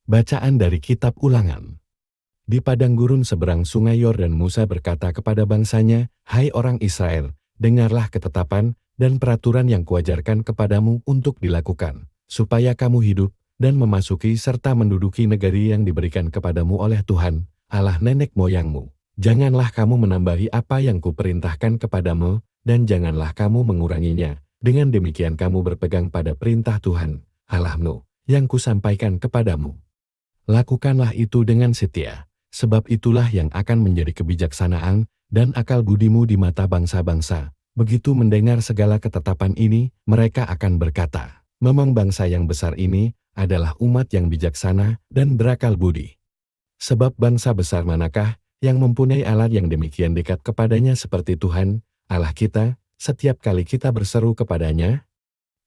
Bacaan dari Kitab Ulangan. Di padang gurun seberang sungai Yordan Musa berkata kepada bangsanya, "Hai orang Israel, dengarlah ketetapan dan peraturan yang kuajarkan kepadamu untuk dilakukan, supaya kamu hidup dan memasuki serta menduduki negeri yang diberikan kepadamu oleh Tuhan, Allah nenek moyangmu. Janganlah kamu menambahi apa yang kuperintahkan kepadamu, dan janganlah kamu menguranginya. Dengan demikian kamu berpegang pada perintah Tuhan, Allahmu, yang kusampaikan kepadamu. Lakukanlah itu dengan setia, sebab itulah yang akan menjadi kebijaksanaan dan akal budimu di mata bangsa-bangsa. Begitu mendengar segala ketetapan ini, mereka akan berkata, memang bangsa yang besar ini adalah umat yang bijaksana dan berakal budi. Sebab bangsa besar manakah yang mempunyai alat yang demikian dekat kepadanya seperti Tuhan, Allah kita, setiap kali kita berseru kepadanya?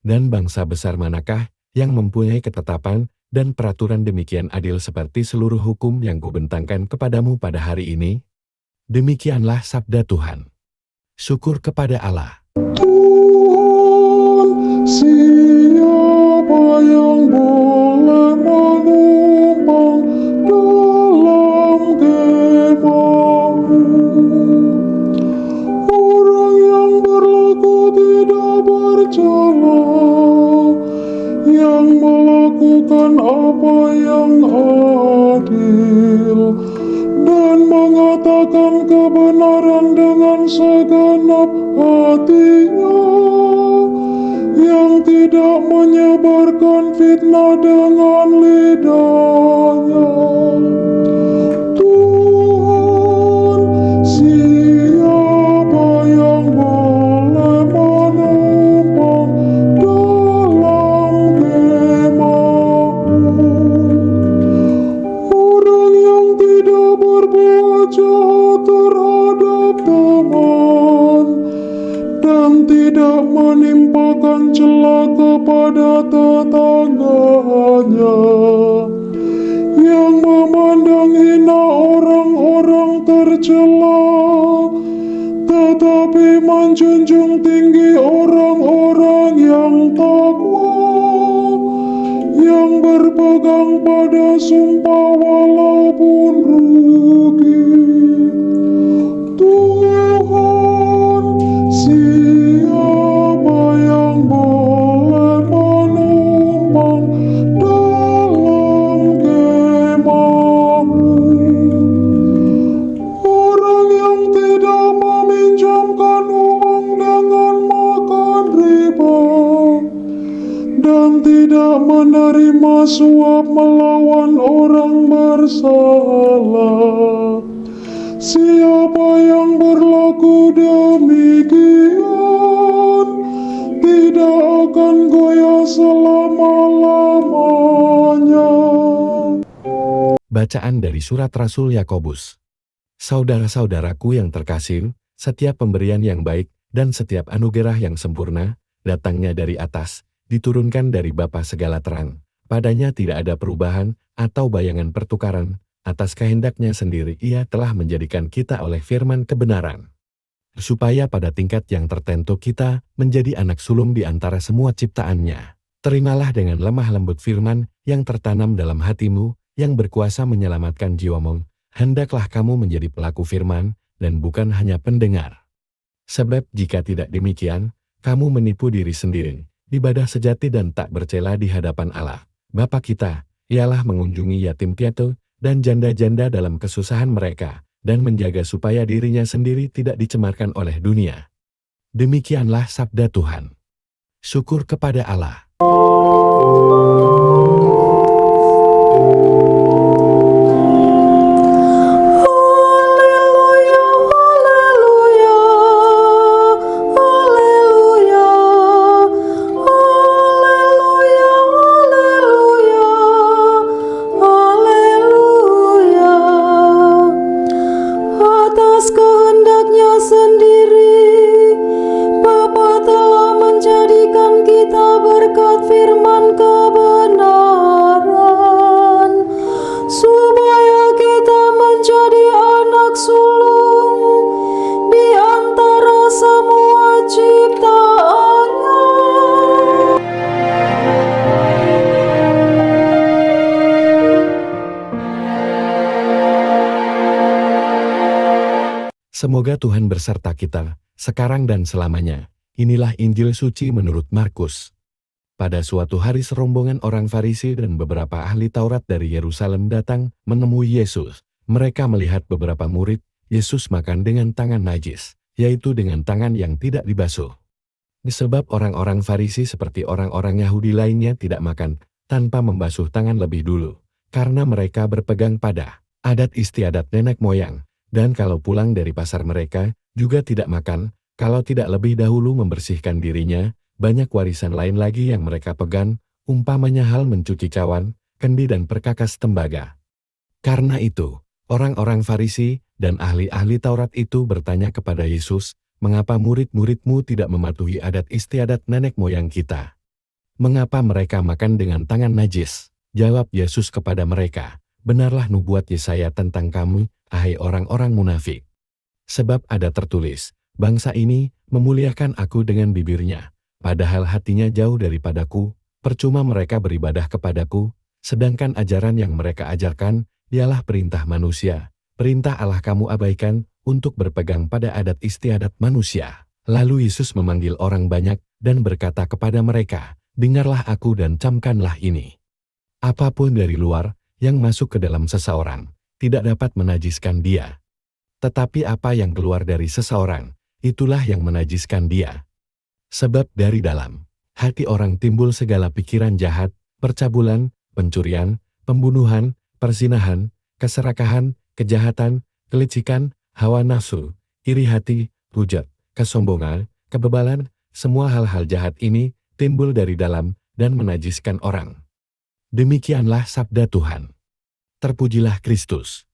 Dan bangsa besar manakah yang mempunyai ketetapan dan peraturan demikian adil seperti seluruh hukum yang kubentangkan kepadamu pada hari ini? Demikianlah sabda Tuhan. Syukur kepada Allah. Tuhan, siapa yang boleh menumpang dalam kemah-Mu? Orang yang berlaku tidak bercela, yang melakukan apa yang adil, dan mengatakan kebenaran dengan segenap hatinya, yang tidak menyebarkan fitnah dengan lidahnya. Tuhan, siapa yang boleh menumpang dalam kemah-Mu? Orang yang tidak berbuat jahat terhadap teman, dan tidak menimpakan cela kepada tetangganya, yang memandang hina orang-orang tercela, tetapi menjunjung tinggi orang-orang yang takwa, yang berpegang pada sumpah walaupun rugi. Tuhan, siapa yang boleh menumpang dalam kemah-Mu? Orang yang tidak meminjamkan uang dengan makan riba, dan tidak menerima suap melawan orang bersalah. Siapa yang berlaku demikian tidak akan goyah selama-lamanya. Bacaan dari Surat Rasul Yakobus. Saudara-saudaraku yang terkasih, setiap pemberian yang baik dan setiap anugerah yang sempurna, datangnya dari atas, diturunkan dari Bapa segala terang. Padanya tidak ada perubahan atau bayangan pertukaran. Atas kehendaknya sendiri Ia telah menjadikan kita oleh firman kebenaran, supaya pada tingkat yang tertentu kita menjadi anak sulung di antara semua ciptaannya. Terimalah dengan lemah lembut firman yang tertanam dalam hatimu, yang berkuasa menyelamatkan jiwamu. Hendaklah kamu menjadi pelaku firman, dan bukan hanya pendengar. Sebab jika tidak demikian, kamu menipu diri sendiri. Ibadah sejati dan tak bercela di hadapan Allah, Bapa kita, ialah mengunjungi yatim piatu dan janda-janda dalam kesusahan mereka, dan menjaga supaya dirinya sendiri tidak dicemarkan oleh dunia. Demikianlah sabda Tuhan. Syukur kepada Allah. Atas kehendaknya sendiri, Bapa telah menjadikan kita berkat firman Semoga Tuhan berserta kita, sekarang dan selamanya. Inilah Injil suci menurut Markus. Pada suatu hari serombongan orang Farisi dan beberapa ahli Taurat dari Yerusalem datang menemui Yesus. Mereka melihat beberapa murid Yesus makan dengan tangan najis, yaitu dengan tangan yang tidak dibasuh. Sebab orang-orang Farisi seperti orang-orang Yahudi lainnya tidak makan tanpa membasuh tangan lebih dulu, karena mereka berpegang pada adat istiadat nenek moyang. Dan kalau pulang dari pasar mereka, juga tidak makan, kalau tidak lebih dahulu membersihkan dirinya. Banyak warisan lain lagi yang mereka pegang, umpamanya hal mencuci cawan, kendi dan perkakas tembaga. Karena itu, orang-orang Farisi dan ahli-ahli Taurat itu bertanya kepada Yesus, mengapa murid-muridmu tidak mematuhi adat istiadat nenek moyang kita? Mengapa mereka makan dengan tangan najis? Jawab Yesus kepada mereka, benarlah nubuat Yesaya tentang kamu, hai orang-orang munafik. Sebab ada tertulis, bangsa ini memuliakan aku dengan bibirnya, padahal hatinya jauh daripadaku, percuma mereka beribadah kepadaku, sedangkan ajaran yang mereka ajarkan, ialah perintah manusia. Perintah Allah kamu abaikan, untuk berpegang pada adat istiadat manusia. Lalu Yesus memanggil orang banyak, dan berkata kepada mereka, dengarlah aku dan camkanlah ini. Apapun dari luar, yang masuk ke dalam seseorang, tidak dapat menajiskan dia. Tetapi apa yang keluar dari seseorang, itulah yang menajiskan dia. Sebab dari dalam hati orang timbul segala pikiran jahat, percabulan, pencurian, pembunuhan, perzinahan, keserakahan, kejahatan, kelicikan, hawa nafsu, iri hati, hujat, kesombongan, kebebalan, semua hal-hal jahat ini timbul dari dalam dan menajiskan orang. Demikianlah sabda Tuhan. Terpujilah Kristus.